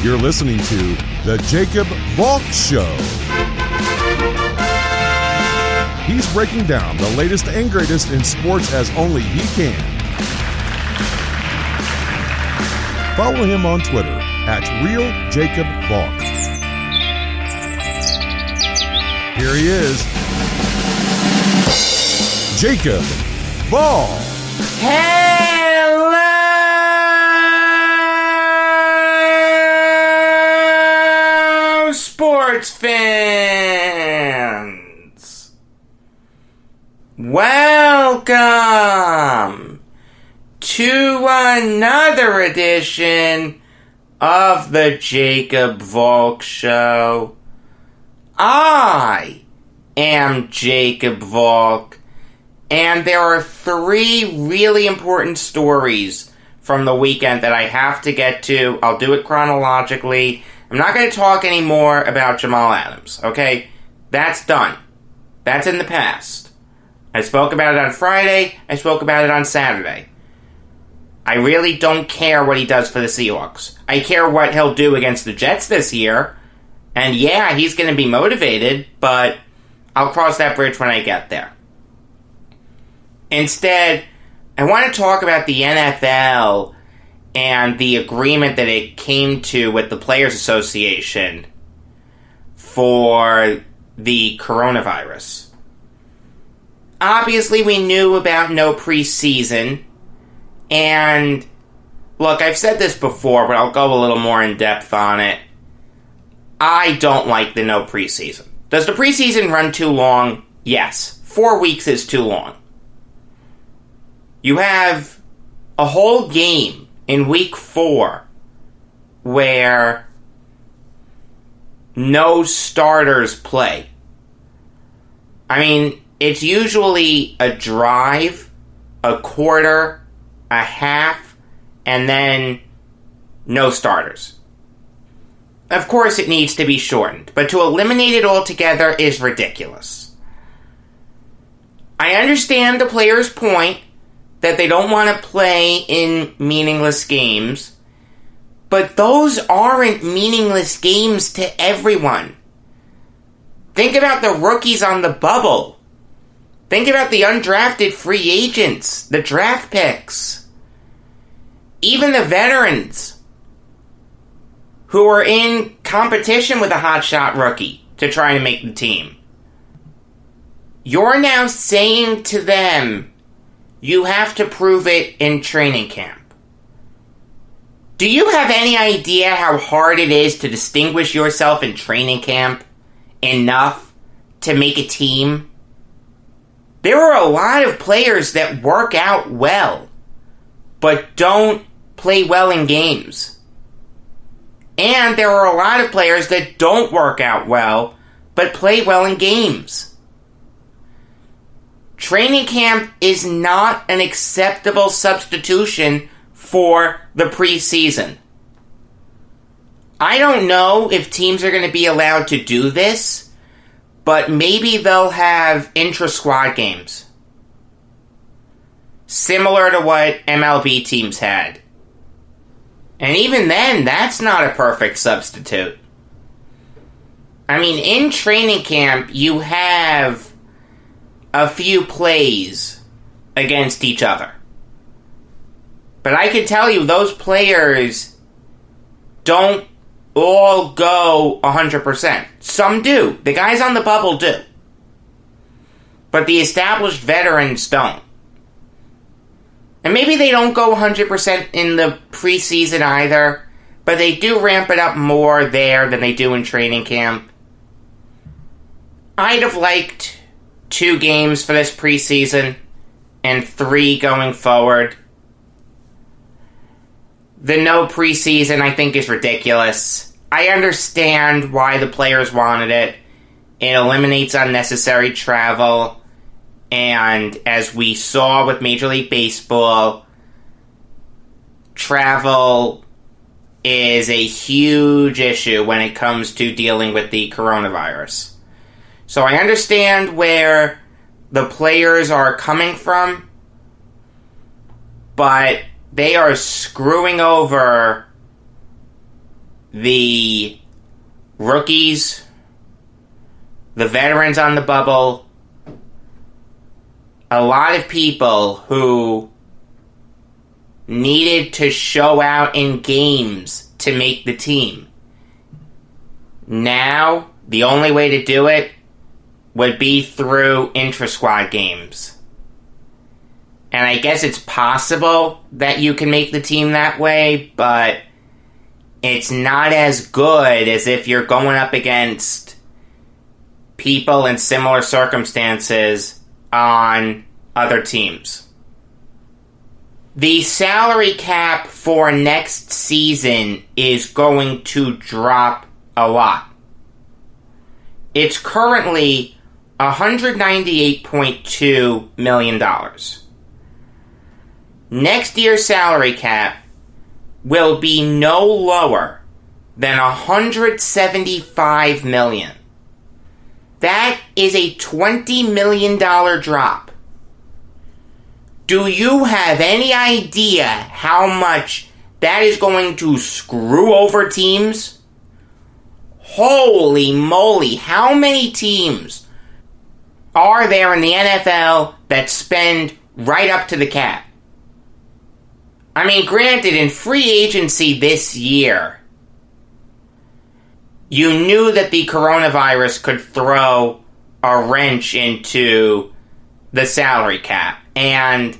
You're listening to The Jacob Valk Show. He's breaking down the latest and greatest in sports as only he can. Follow him on Twitter at RealJacobValk. Here he is, Jacob Valk. Hello, sports fans. Welcome to another edition of the Jacob Valk Show. I am Jacob Valk, and there are three really important stories from the weekend that I have to get to. I'll do it chronologically. I'm not going to talk anymore about Jamal Adams, okay? That's done. That's in the past. I spoke about it on Friday. I spoke about it on Saturday. I really don't care what he does for the Seahawks. I care what he'll do against the Jets this year. And yeah, he's going to be motivated, but I'll cross that bridge when I get there. Instead, I want to talk about the NFL and the agreement that it came to with the Players Association for the coronavirus. Obviously, we knew about no preseason, and look, I've said this before, but I'll go a little more in depth on it. I don't like the no preseason. Does the preseason run too long? Yes. 4 weeks is too long. You have a whole game in week 4 where no starters play. I mean, it's usually a drive, a quarter, a half, and then no starters. Of course it needs to be shortened, but to eliminate it altogether is ridiculous. I understand the player's point that they don't want to play in meaningless games, but those aren't meaningless games to everyone. Think about the rookies on the bubble. Think about the undrafted free agents, the draft picks, even the veterans who are in competition with a hotshot rookie to try and make the team. You're now saying to them, you have to prove it in training camp. Do you have any idea how hard it is to distinguish yourself in training camp enough to make a team? There are a lot of players that work out well, but don't play well in games. And there are a lot of players that don't work out well, but play well in games. Training camp is not an acceptable substitution for the preseason. I don't know if teams are going to be allowed to do this, but maybe they'll have intra-squad games. Similar to what MLB teams had. And even then, that's not a perfect substitute. I mean, in training camp, you have a few plays against each other. But I can tell you, those players don't all go 100%. Some do. The guys on the bubble do. But the established veterans don't. And maybe they don't go 100% in the preseason either, but they do ramp it up more there than they do in training camp. I'd have liked 2 games for this preseason and 3 going forward. The no preseason, I think, is ridiculous. I understand why the players wanted it. It eliminates unnecessary travel. And as we saw with Major League Baseball, travel is a huge issue when it comes to dealing with the coronavirus. So I understand where the players are coming from, but they are screwing over the rookies, the veterans on the bubble, a lot of people who needed to show out in games to make the team. Now, the only way to do it would be through intra-squad games. And I guess it's possible that you can make the team that way, but it's not as good as if you're going up against people in similar circumstances on other teams. The salary cap for next season is going to drop a lot. It's currently $198.2 million. Next year's salary cap will be no lower than $175 million. That is a $20 million drop. Do you have any idea how much that is going to screw over teams? Holy moly, how many teams are there in the NFL that spend right up to the cap? I mean, granted, in free agency this year, you knew that the coronavirus could throw a wrench into the salary cap. And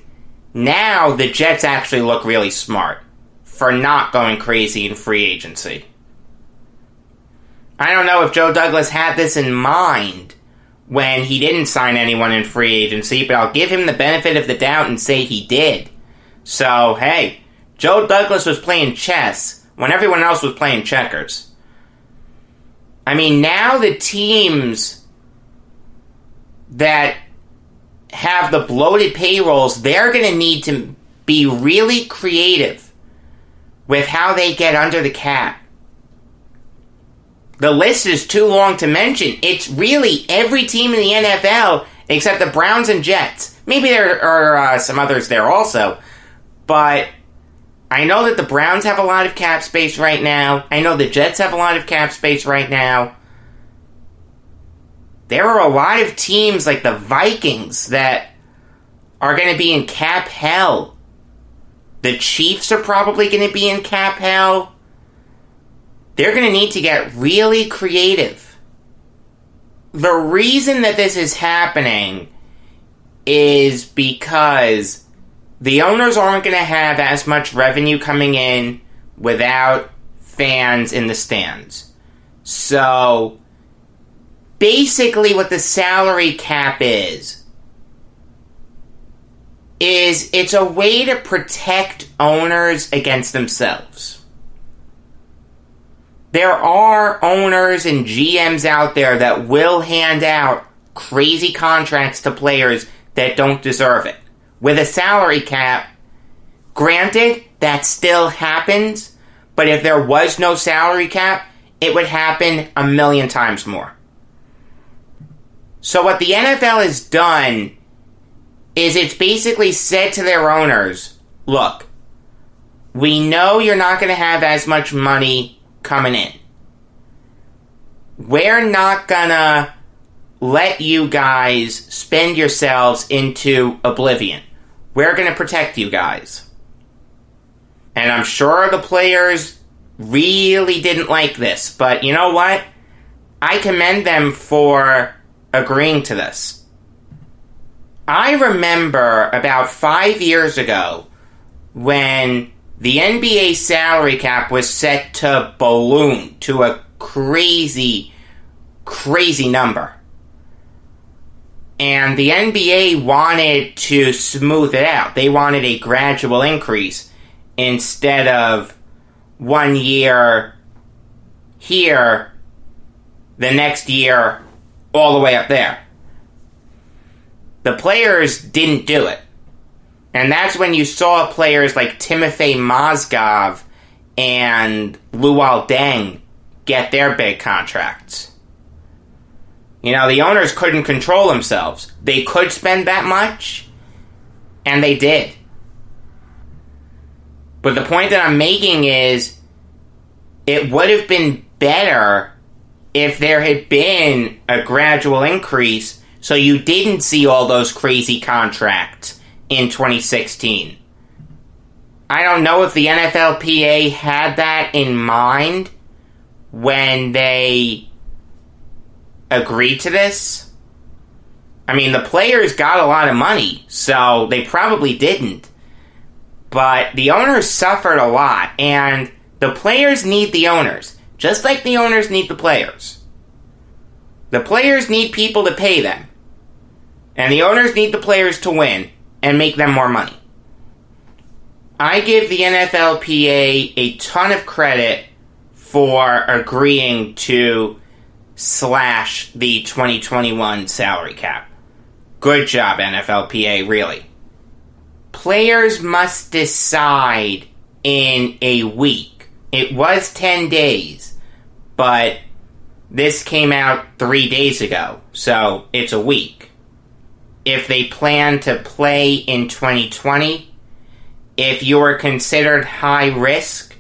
now the Jets actually look really smart for not going crazy in free agency. I don't know if Joe Douglas had this in mind when he didn't sign anyone in free agency, but I'll give him the benefit of the doubt and say he did. So, hey, Joe Douglas was playing chess when everyone else was playing checkers. I mean, now the teams that have the bloated payrolls, they're going to need to be really creative with how they get under the cap. The list is too long to mention. It's really every team in the NFL except the Browns and Jets. Maybe there are some others there also. But I know that the Browns have a lot of cap space right now. I know the Jets have a lot of cap space right now. There are a lot of teams like the Vikings that are going to be in cap hell. The Chiefs are probably going to be in cap hell. They're going to need to get really creative. The reason that this is happening is because the owners aren't going to have as much revenue coming in without fans in the stands. So, basically what the salary cap is it's a way to protect owners against themselves. There are owners and GMs out there that will hand out crazy contracts to players that don't deserve it. With a salary cap, granted, that still happens, but if there was no salary cap, it would happen 1,000,000 times more. So what the NFL has done is it's basically said to their owners, look, we know you're not going to have as much money coming in. We're not going to let you guys spend yourselves into oblivion. We're going to protect you guys. And I'm sure the players really didn't like this, but you know what? I commend them for agreeing to this. I remember about 5 years ago when the NBA salary cap was set to balloon to a crazy, crazy number. And the NBA wanted to smooth it out. They wanted a gradual increase instead of 1 year here, the next year all the way up there. The players didn't do it. And that's when you saw players like Timofey Mozgov and Luol Deng get their big contracts. You know, the owners couldn't control themselves. They could spend that much, and they did. But the point that I'm making is, it would have been better if there had been a gradual increase so you didn't see all those crazy contracts in 2016. I don't know if the NFLPA had that in mind when they agreed to this. I mean, the players got a lot of money, so they probably didn't. But the owners suffered a lot, and the players need the owners, just like the owners need the players. The players need people to pay them, and the owners need the players to win and make them more money. I give the NFLPA a ton of credit for agreeing to slash the 2021 salary cap. Good job, NFLPA, really. Players must decide in a week. It was 10 days, but this came out 3 days ago, so it's a week. If they plan to play in 2020, if you're considered high risk,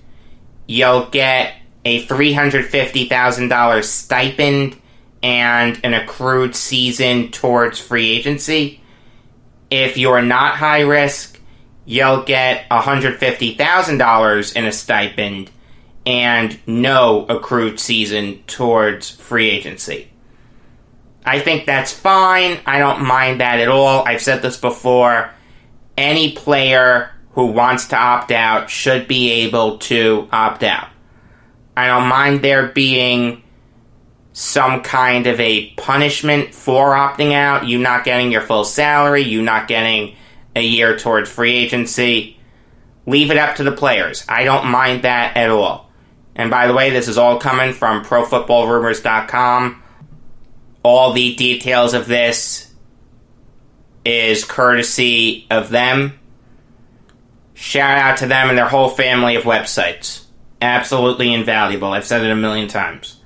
you'll get a $350,000 stipend and an accrued season towards free agency. If you're not high risk, you'll get $150,000 in a stipend and no accrued season towards free agency. I think that's fine. I don't mind that at all. I've said this before. Any player who wants to opt out should be able to opt out. I don't mind there being some kind of a punishment for opting out. You not getting your full salary, you not getting a year towards free agency. Leave it up to the players. I don't mind that at all. And by the way, this is all coming from ProFootballRumors.com. All the details of this is courtesy of them. Shout out to them and their whole family of websites. Absolutely invaluable. I've said it a million times.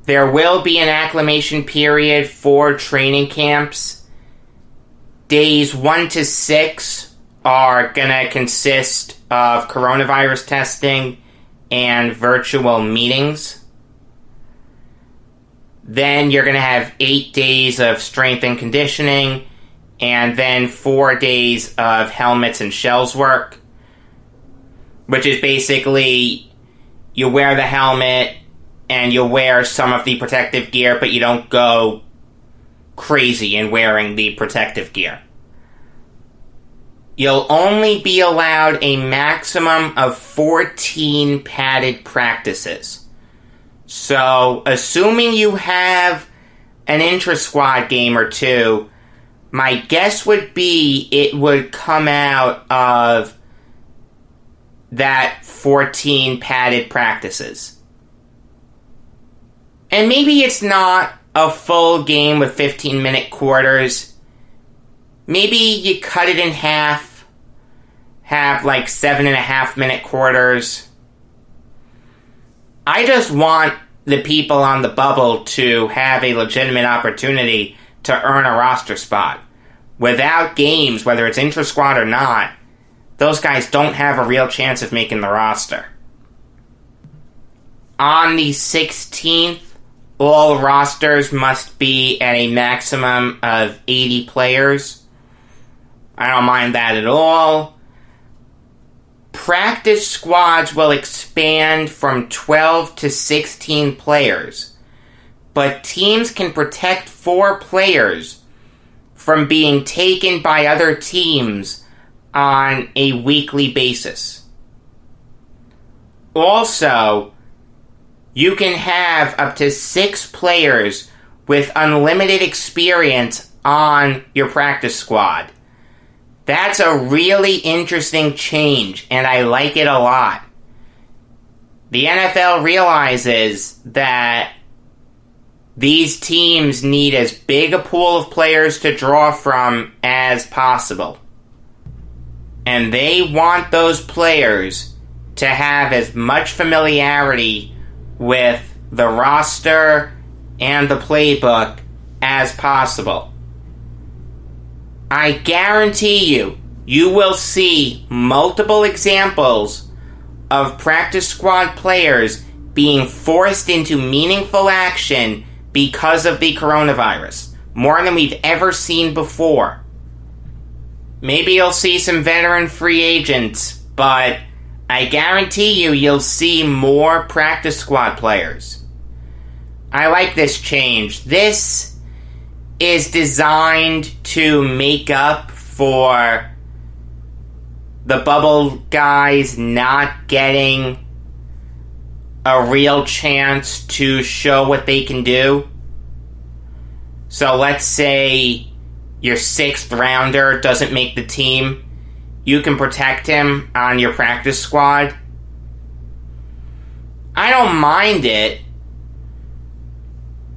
There will be an acclimation period for training camps. Days 1 to 6 are going to consist of coronavirus testing and virtual meetings. Then you're going to have 8 days of strength and conditioning, and then 4 days of helmets and shells work, which is basically you wear the helmet and you wear some of the protective gear, but you don't go crazy in wearing the protective gear. You'll only be allowed a maximum of 14 padded practices. So, assuming you have an intra-squad game or two, my guess would be it would come out of that 14 padded practices. And maybe it's not a full game with 15-minute quarters. Maybe you cut it in half, have like 7.5-minute quarters. I just want the people on the bubble to have a legitimate opportunity to earn a roster spot. Without games, whether it's intra-squad or not, those guys don't have a real chance of making the roster. On the 16th, all rosters must be at a maximum of 80 players. I don't mind that at all. Practice squads will expand from 12 to 16 players, but teams can protect 4 players from being taken by other teams on a weekly basis. Also, you can have up to 6 players with unlimited experience on your practice squad. That's a really interesting change, and I like it a lot. The NFL realizes that these teams need as big a pool of players to draw from as possible. And they want those players to have as much familiarity with the roster and the playbook as possible. I guarantee you will see multiple examples of practice squad players being forced into meaningful action because of the coronavirus. More than we've ever seen before. Maybe you'll see some veteran free agents, but I guarantee you'll see more practice squad players. I like this change. This is designed to make up for the bubble guys not getting a real chance to show what they can do. So let's say your 6th rounder doesn't make the team. You can protect him on your practice squad. I don't mind it,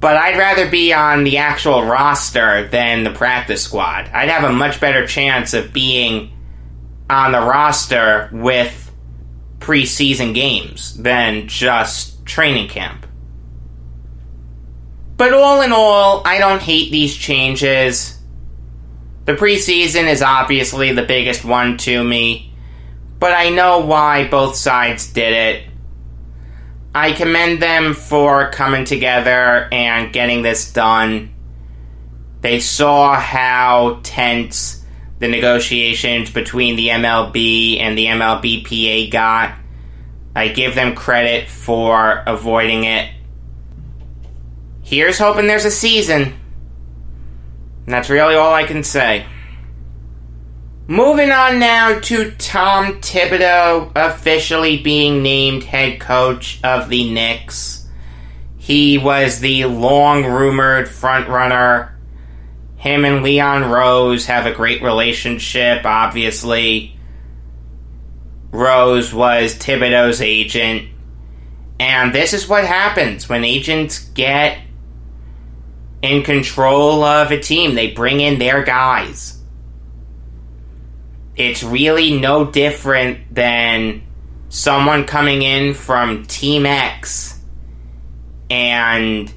but I'd rather be on the actual roster than the practice squad. I'd have a much better chance of being on the roster with preseason games than just training camp. But all in all, I don't hate these changes. The preseason is obviously the biggest one to me, but I know why both sides did it. I commend them for coming together and getting this done. They saw how tense the negotiations between the MLB and the MLBPA got. I give them credit for avoiding it. Here's hoping there's a season. And that's really all I can say. Moving on now to Tom Thibodeau officially being named head coach of the Knicks. He was the long-rumored frontrunner. Him and Leon Rose have a great relationship, obviously. Rose was Thibodeau's agent. And this is what happens when agents get in control of a team. They bring in their guys. It's really no different than someone coming in from Team X and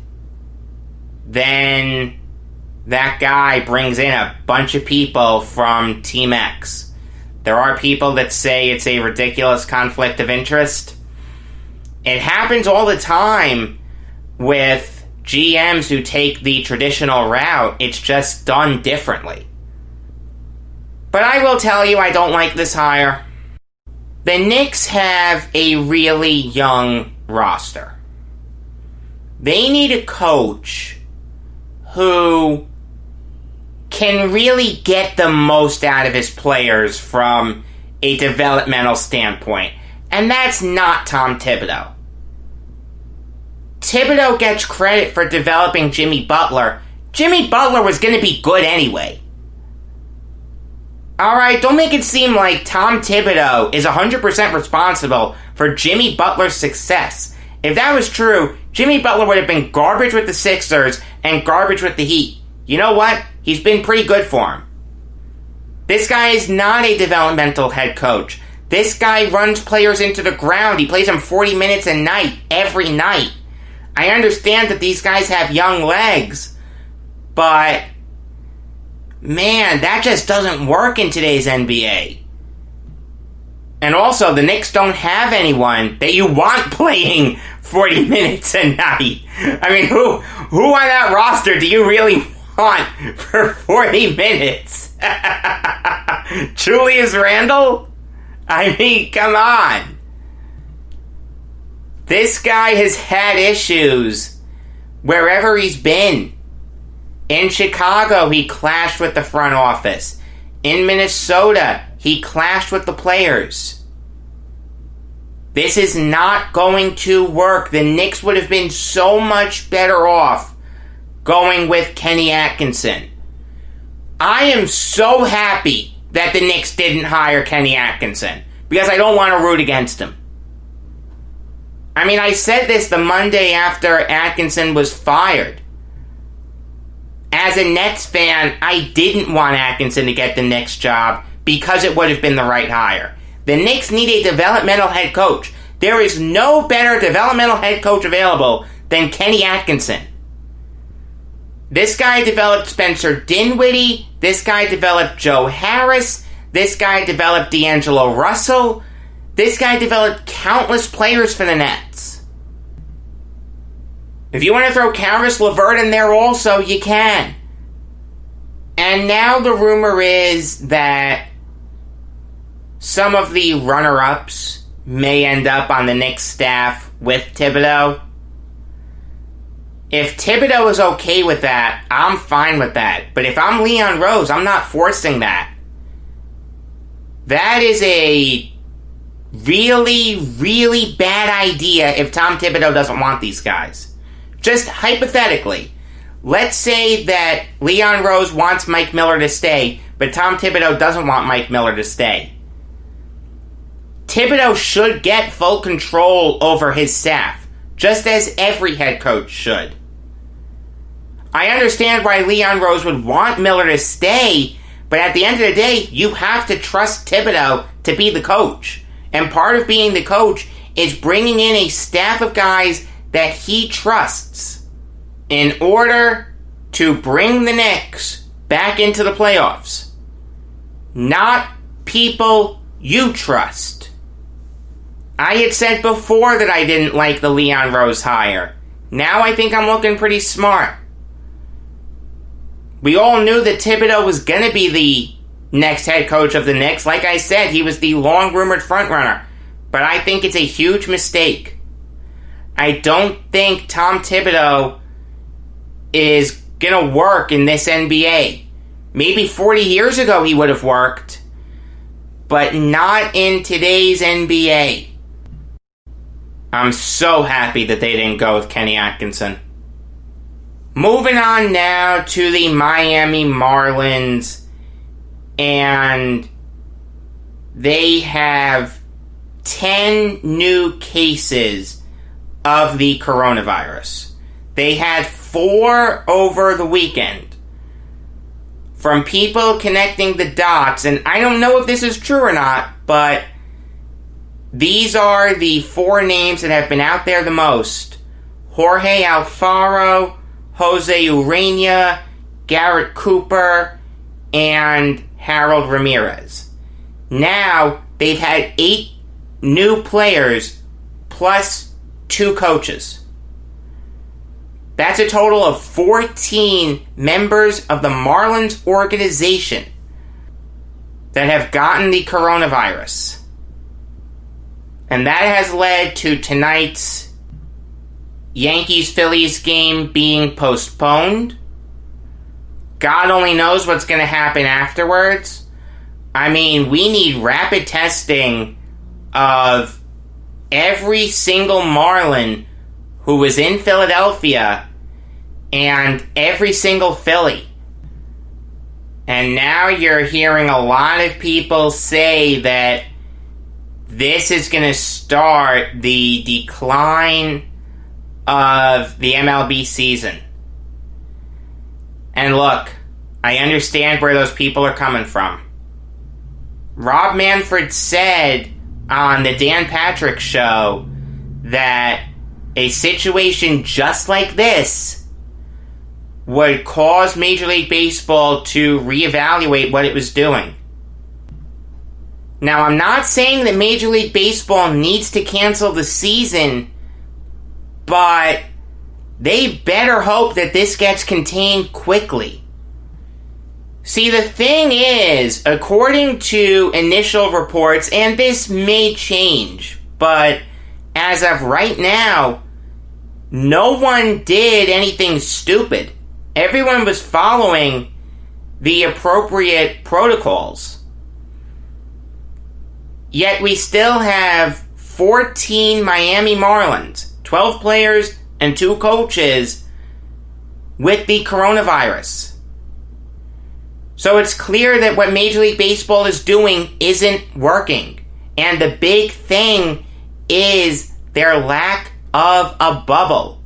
then that guy brings in a bunch of people from Team X. There are people that say it's a ridiculous conflict of interest. It happens all the time with GMs who take the traditional route. It's just done differently. But I will tell you, I don't like this hire. The Knicks have a really young roster. They need a coach who can really get the most out of his players from a developmental standpoint. And that's not Tom Thibodeau. Thibodeau gets credit for developing Jimmy Butler. Jimmy Butler was going to be good anyway. Alright, don't make it seem like Tom Thibodeau is 100% responsible for Jimmy Butler's success. If that was true, Jimmy Butler would have been garbage with the Sixers and garbage with the Heat. You know what? He's been pretty good for him. This guy is not a developmental head coach. This guy runs players into the ground. He plays them 40 minutes a night, every night. I understand that these guys have young legs, but man, that just doesn't work in today's NBA. And also, the Knicks don't have anyone that you want playing 40 minutes a night. I mean, who on that roster do you really want for 40 minutes? Julius Randle? I mean, come on. This guy has had issues wherever he's been. In Chicago, he clashed with the front office. In Minnesota, he clashed with the players. This is not going to work. The Knicks would have been so much better off going with Kenny Atkinson. I am so happy that the Knicks didn't hire Kenny Atkinson because I don't want to root against him. I mean, I said this the Monday after Atkinson was fired. As a Nets fan, I didn't want Atkinson to get the Knicks job because it would have been the right hire. The Knicks need a developmental head coach. There is no better developmental head coach available than Kenny Atkinson. This guy developed Spencer Dinwiddie. This guy developed Joe Harris. This guy developed D'Angelo Russell. This guy developed countless players for the Nets. If you want to throw Caris LeVert in there also, you can. And now the rumor is that some of the runner-ups may end up on the Knicks staff with Thibodeau. If Thibodeau is okay with that, I'm fine with that. But if I'm Leon Rose, I'm not forcing that. That is a really, really bad idea if Tom Thibodeau doesn't want these guys. Just hypothetically, let's say that Leon Rose wants Mike Miller to stay, but Tom Thibodeau doesn't want Mike Miller to stay. Thibodeau should get full control over his staff, just as every head coach should. I understand why Leon Rose would want Miller to stay, but at the end of the day, you have to trust Thibodeau to be the coach. And part of being the coach is bringing in a staff of guys that he trusts in order to bring the Knicks back into the playoffs. Not people you trust. I had said before that I didn't like the Leon Rose hire. Now I think I'm looking pretty smart. We all knew that Thibodeau was going to be the next head coach of the Knicks. Like I said, he was the long-rumored frontrunner. But I think it's a huge mistake. I don't think Tom Thibodeau is going to work in this NBA. Maybe 40 years ago he would have worked. But not in today's NBA. I'm so happy that they didn't go with Kenny Atkinson. Moving on now to the Miami Marlins, and they have 10 new cases of the coronavirus. They had 4 over the weekend. From people connecting the dots, and I don't know if this is true or not, but these are the 4 names that have been out there the most. Jorge Alfaro, Jose Urena, Garrett Cooper, and Harold Ramirez. Now, they've had 8 new players plus 2 coaches. That's a total of 14 members of the Marlins organization that have gotten the coronavirus. And that has led to tonight's Yankees-Phillies game being postponed. God only knows what's going to happen afterwards. I mean, we need rapid testing of every single Marlin who was in Philadelphia and every single Philly. And now you're hearing a lot of people say that this is going to start the decline of the MLB season. And look, I understand where those people are coming from. Rob Manfred said on the Dan Patrick Show that a situation just like this would cause Major League Baseball to reevaluate what it was doing. Now, I'm not saying that Major League Baseball needs to cancel the season, but they better hope that this gets contained quickly. See, the thing is, according to initial reports, and this may change, but as of right now, no one did anything stupid. Everyone was following the appropriate protocols. Yet we still have 14 Miami Marlins, 12 players and 2 coaches with the coronavirus. So it's clear that what Major League Baseball is doing isn't working. And the big thing is their lack of a bubble.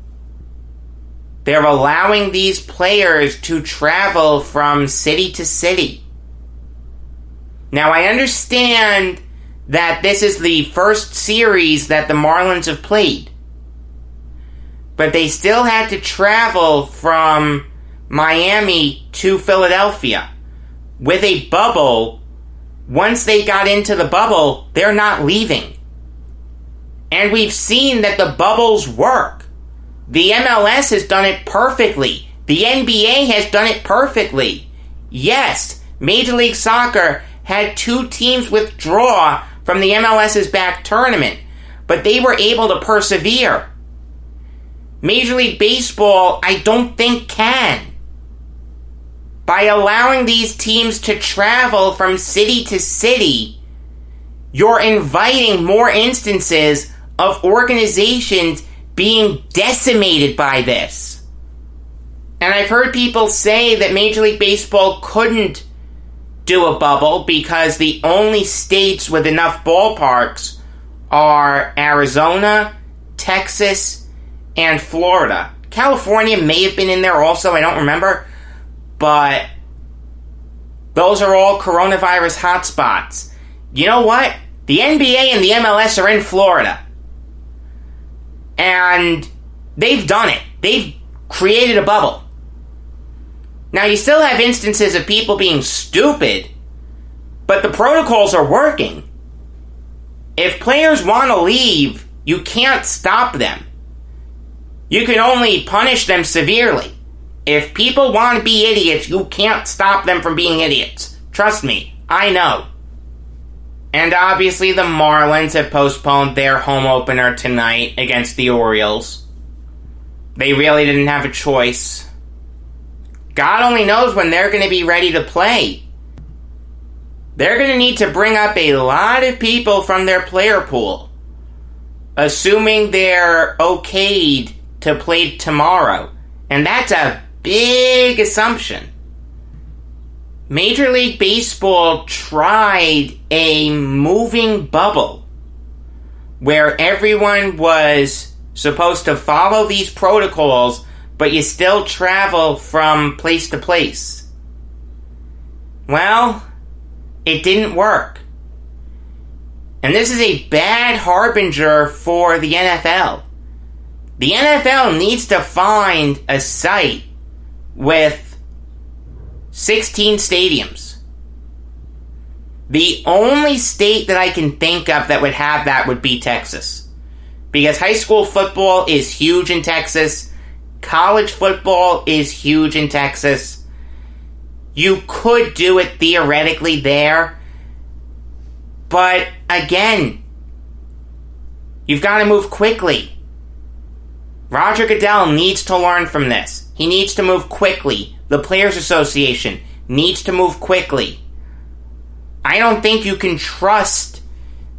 They're allowing these players to travel from city to city. Now, I understand that this is the first series that the Marlins have played. But they still had to travel from Miami to Philadelphia. With a bubble, once they got into the bubble, they're not leaving. And we've seen that the bubbles work. The MLS has done it perfectly. The NBA has done it perfectly. Yes, Major League Soccer had 2 teams withdraw from the MLS's back tournament, but they were able to persevere. Major League Baseball, I don't think can. By allowing these teams to travel from city to city, you're inviting more instances of organizations being decimated by this. And I've heard people say that Major League Baseball couldn't do a bubble because the only states with enough ballparks are Arizona, Texas, and Florida. California may have been in there also, I don't remember. But those are all coronavirus hotspots. You know what? The NBA and the MLS are in Florida. And they've done it. They've created a bubble. Now, you still have instances of people being stupid, but the protocols are working. If players want to leave, you can't stop them. You can only punish them severely. If people want to be idiots, you can't stop them from being idiots. Trust me, I know. And obviously the Marlins have postponed their home opener tonight against the Orioles. They really didn't have a choice. God only knows when they're going to be ready to play. They're going to need to bring up a lot of people from their player pool, assuming they're okayed to play tomorrow. And that's a big assumption. Major League Baseball tried a moving bubble where everyone was supposed to follow these protocols, but you still travel from place to place. Well, it didn't work. And this is a bad harbinger for the NFL. The NFL needs to find a site with 16 stadiums. The only state that I can think of that would have that would be Texas. Because high school football is huge in Texas. College football is huge in Texas. You could do it theoretically there. But again, you've got to move quickly. Roger Goodell needs to learn from this. He needs to move quickly. The Players Association needs to move quickly. I don't think you can trust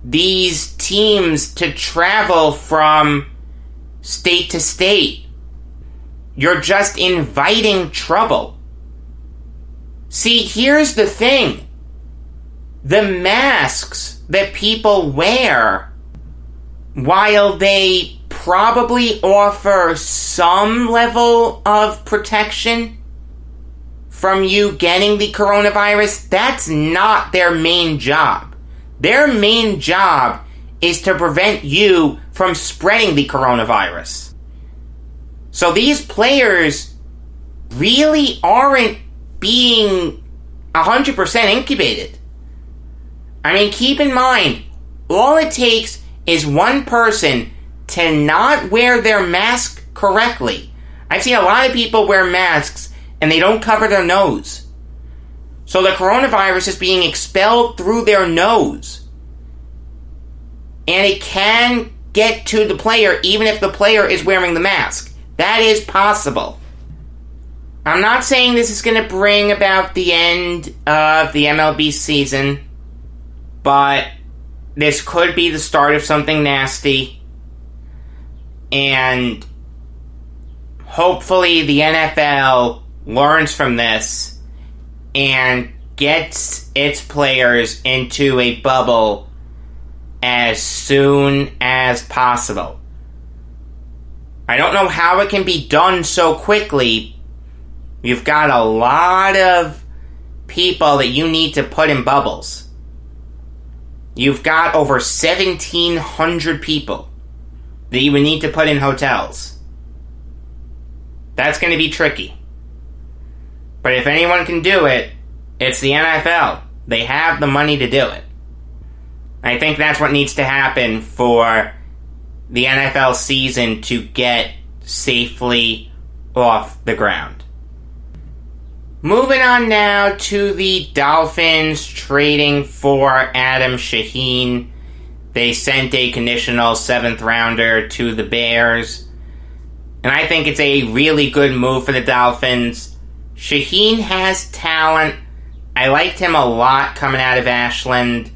these teams to travel from state to state. You're just inviting trouble. See, here's the thing. The masks that people wear, while they probably offer some level of protection from you getting the coronavirus, that's not their main job. Their main job is to prevent you from spreading the coronavirus. So these players really aren't being 100% incubated. I mean, keep in mind, all it takes is one person to not wear their mask correctly. I've seen a lot of people wear masks and they don't cover their nose. So the coronavirus is being expelled through their nose. And it can get to the player even if the player is wearing the mask. That is possible. I'm not saying this is going to bring about the end of the MLB season, but this could be the start of something nasty. And hopefully the NFL learns from this and gets its players into a bubble as soon as possible. I don't know how it can be done so quickly. You've got a lot of people that you need to put in bubbles. You've got over 1,700 people that you would need to put in hotels. That's going to be tricky. But if anyone can do it, it's the NFL. They have the money to do it. I think that's what needs to happen for the NFL season to get safely off the ground. Moving on now to the Dolphins trading for Adam Shaheen. They sent a conditional 7th rounder to the Bears. And I think it's a really good move for the Dolphins. Shaheen has talent. I liked him a lot coming out of Ashland.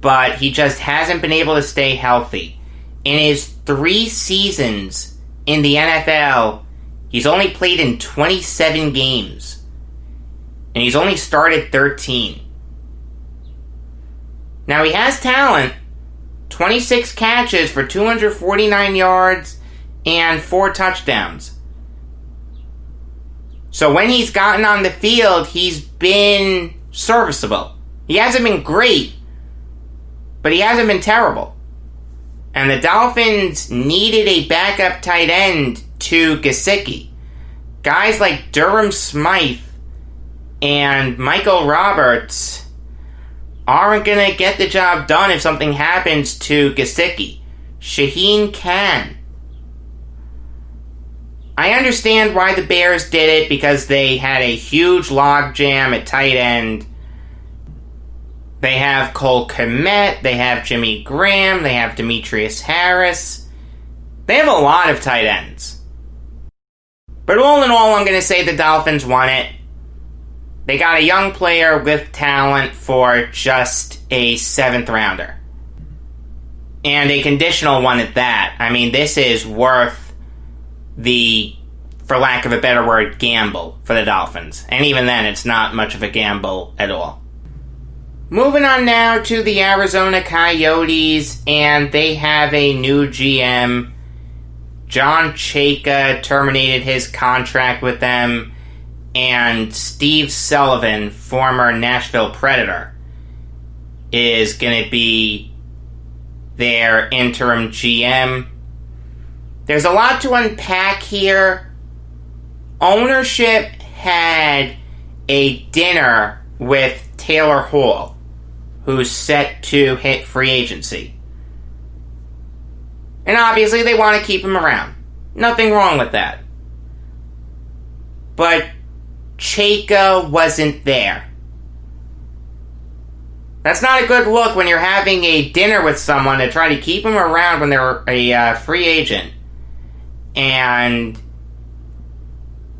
But he just hasn't been able to stay healthy. In his 3 seasons in the NFL, he's only played in 27 games. And he's only started 13. Now he has talent. 26 catches for 249 yards and 4 touchdowns. So when he's gotten on the field, he's been serviceable. He hasn't been great, but he hasn't been terrible. And the Dolphins needed a backup tight end to Gesicki. Guys like Durham Smythe and Michael Roberts aren't going to get the job done if something happens to Gesicki. Shaheen can. I understand why the Bears did it, because they had a huge logjam at tight end. They have Cole Kmet, they have Jimmy Graham, they have Demetrius Harris. They have a lot of tight ends. But all in all, I'm going to say the Dolphins won it. They got a young player with talent for just a 7th rounder. And a conditional one at that. I mean, this is worth the, for lack of a better word, gamble for the Dolphins. And even then, it's not much of a gamble at all. Moving on now to the Arizona Coyotes, and they have a new GM. John Chayka terminated his contract with them, and Steve Sullivan, former Nashville Predator, is going to be their interim GM. There's a lot to unpack here. Ownership had a dinner with Taylor Hall, who's set to hit free agency. And obviously they want to keep him around. Nothing wrong with that. But Chayka wasn't there. That's not a good look when you're having a dinner with someone to try to keep them around when they're a free agent. And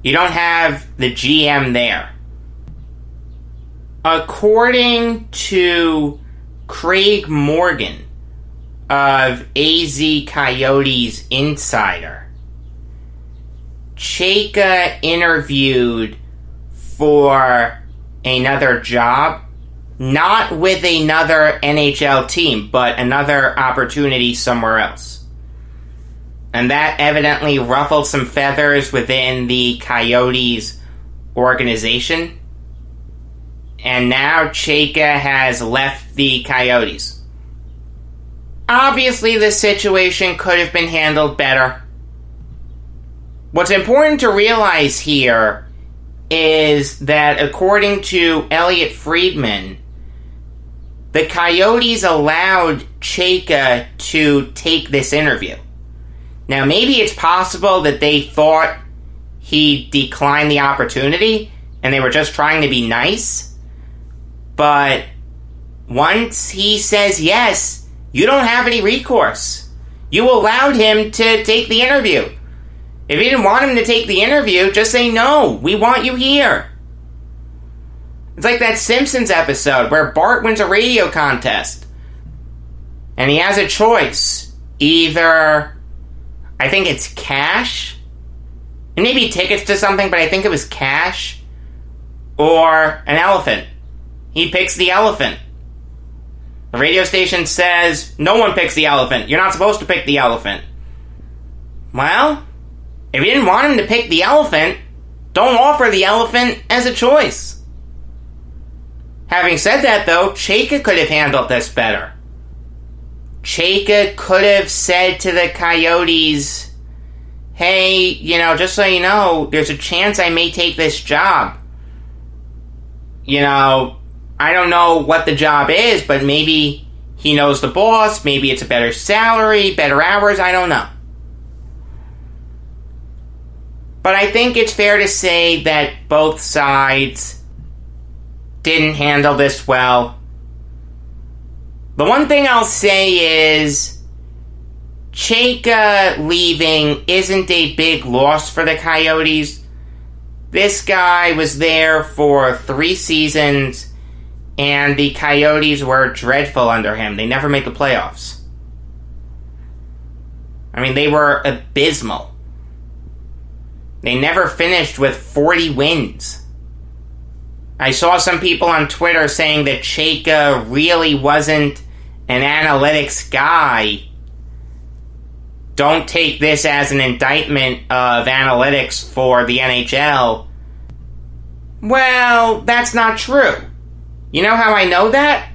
you don't have the GM there. According to Craig Morgan of AZ Coyotes Insider, Chayka interviewed for another job, not with another NHL team, but another opportunity somewhere else. And that evidently ruffled some feathers within the Coyotes organization. And now Chayka has left the Coyotes. Obviously, this situation could have been handled better. What's important to realize here is that according to Elliot Friedman, the Coyotes allowed Chayka to take this interview. Now, maybe it's possible that they thought he declined the opportunity and they were just trying to be nice. But once he says yes, you don't have any recourse. You allowed him to take the interview. If you didn't want him to take the interview, just say no. We want you here. It's like that Simpsons episode where Bart wins a radio contest. And he has a choice. Either, I think it's cash. And maybe tickets to something, but I think it was cash. Or an elephant. He picks the elephant. The radio station says, no one picks the elephant. You're not supposed to pick the elephant. Well, if you didn't want him to pick the elephant, don't offer the elephant as a choice. Having said that, though, Chayka could have handled this better. Chayka could have said to the Coyotes, hey, just so you know, there's a chance I may take this job. I don't know what the job is, but maybe he knows the boss. Maybe it's a better salary, better hours. I don't know. But I think it's fair to say that both sides didn't handle this well. The one thing I'll say is Chayka leaving isn't a big loss for the Coyotes. This guy was there for 3 seasons, and the Coyotes were dreadful under him. They never made the playoffs. I mean, they were abysmal. They never finished with 40 wins. I saw some people on Twitter saying that Chayka really wasn't an analytics guy. Don't take this as an indictment of analytics for the NHL. Well, that's not true. You know how I know that?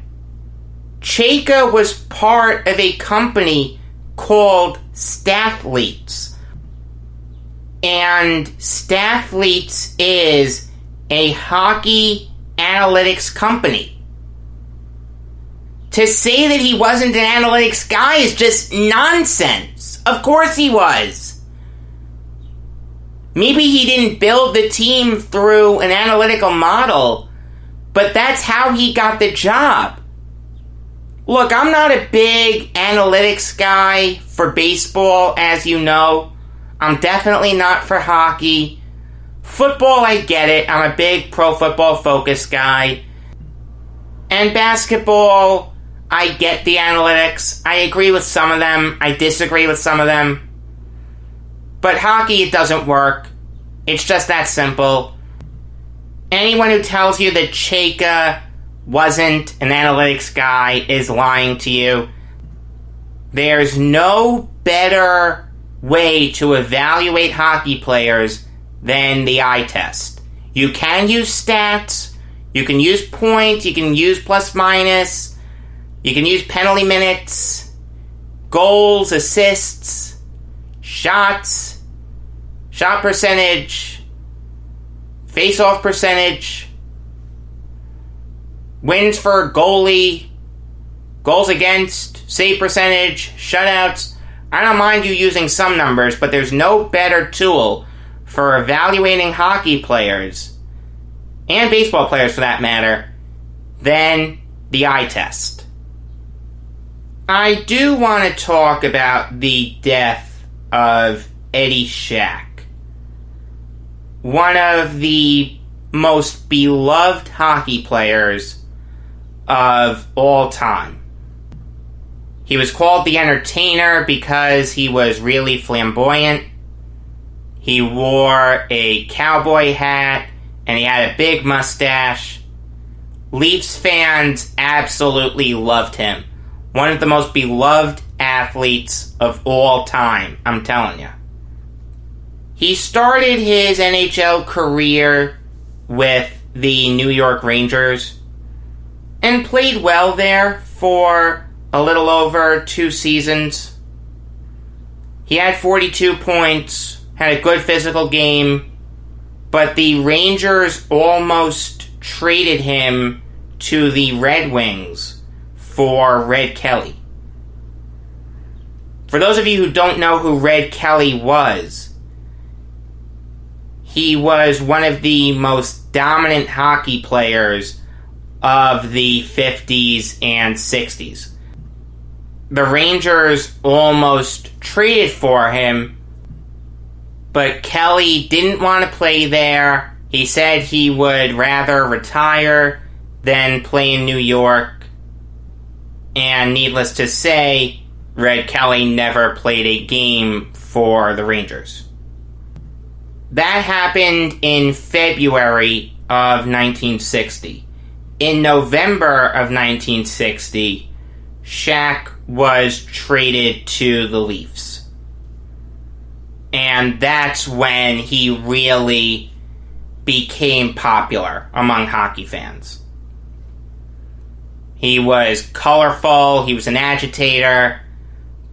Chayka was part of a company called Staffleets. And Staffleets is a hockey analytics company. To say that he wasn't an analytics guy is just nonsense. Of course he was. Maybe he didn't build the team through an analytical model, but that's how he got the job. Look, I'm not a big analytics guy for baseball, as you know. I'm definitely not for hockey. Football, I get it. I'm a big pro football focused guy. And basketball, I get the analytics. I agree with some of them. I disagree with some of them. But hockey, it doesn't work. It's just that simple. Anyone who tells you that Chayka wasn't an analytics guy is lying to you. There's no better way to evaluate hockey players than the eye test. You can use stats, you can use points, you can use plus minus, you can use penalty minutes, goals, assists, shots, shot percentage, face-off percentage, wins for goalie, goals against, save percentage, shutouts. I don't mind you using some numbers, but there's no better tool for evaluating hockey players, and baseball players for that matter, than the eye test. I do want to talk about the death of Eddie Shack, one of the most beloved hockey players of all time. He was called the Entertainer because he was really flamboyant. He wore a cowboy hat, and he had a big mustache. Leafs fans absolutely loved him. One of the most beloved athletes of all time, I'm telling you. He started his NHL career with the New York Rangers and played well there for a little over 2 seasons. He had 42 points, had a good physical game, but the Rangers almost traded him to the Red Wings for Red Kelly. For those of you who don't know who Red Kelly was, he was one of the most dominant hockey players of the 50s and 60s. The Rangers almost traded for him, but Kelly didn't want to play there. He said he would rather retire than play in New York. And needless to say, Red Kelly never played a game for the Rangers. That happened in February of 1960. In November of 1960, Shaq was traded to the Leafs. And that's when he really became popular among hockey fans. He was colorful, he was an agitator,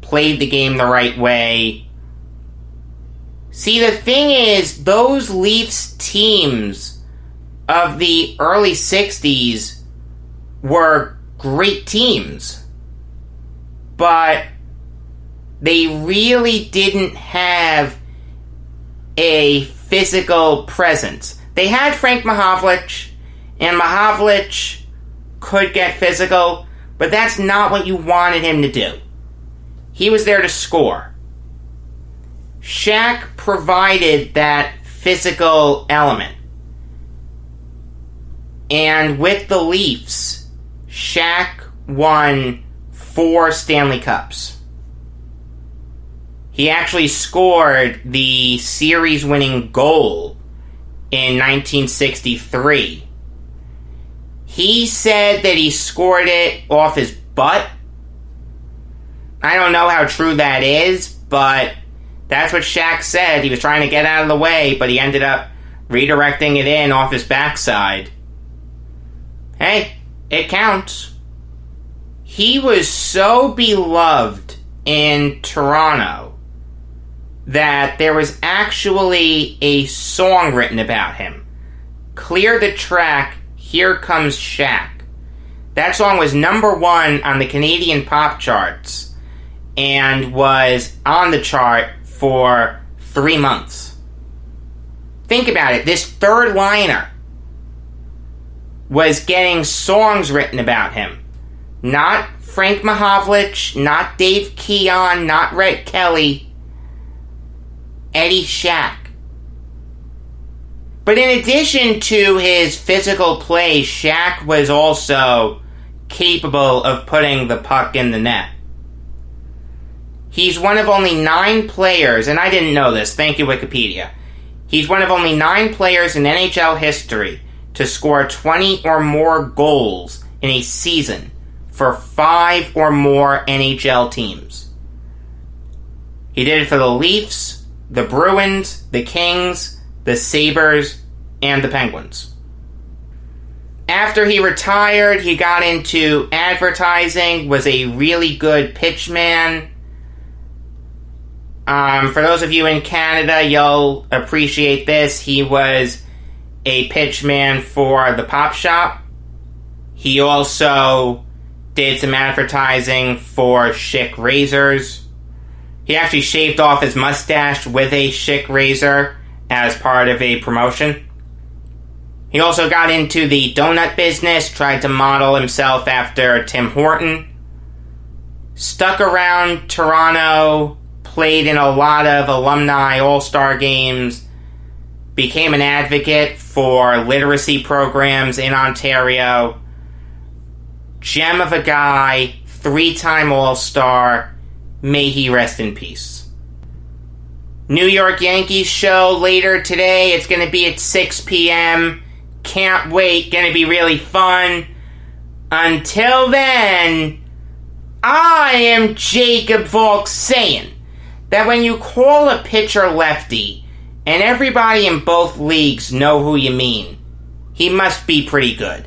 played the game the right way. See, the thing is, those Leafs teams of the early 60s were great teams. but they really didn't have a physical presence. They had Frank Mahovlich, and Mahovlich could get physical, but that's not what you wanted him to do. He was there to score. Shaq provided that physical element. And with the Leafs, Shaq won 4 Stanley Cups. He actually scored the series-winning goal in 1963. He said that he scored it off his butt. I don't know how true that is, but that's what Shaq said. He was trying to get out of the way, but he ended up redirecting it in off his backside. Hey, it counts. He was so beloved in Toronto that there was actually a song written about him. Clear the track, Here Comes Shaq. That song was #1 on the Canadian pop charts and was on the chart for 3 months. Think about it. This third liner was getting songs written about him. Not Frank Mahovlich, not Dave Keon, not Rhett Kelly. Eddie Shaq. But in addition to his physical play, Shaq was also capable of putting the puck in the net. He's one of only 9 players, and I didn't know this, thank you Wikipedia. He's one of only 9 players in NHL history to score 20 or more goals in a season for 5 or more NHL teams. He did it for the Leafs, the Bruins, the Kings, the Sabres, and the Penguins. After he retired, he got into advertising, was a really good pitchman. For those of you in Canada, you'll appreciate this. He was a pitchman for the Pop Shop. He also did some advertising for Schick razors. He actually shaved off his mustache with a Schick razor as part of a promotion. He also got into the donut business, tried to model himself after Tim Horton. Stuck around Toronto, played in a lot of alumni all-star games, became an advocate for literacy programs in Ontario. Gem of a guy, 3-time all-star. May he rest in peace. New York Yankees show later today. It's going to be at 6 p.m. Can't wait. Going to be really fun. Until then, I am Jacob Valk saying that when you call a pitcher lefty and everybody in both leagues know who you mean, he must be pretty good.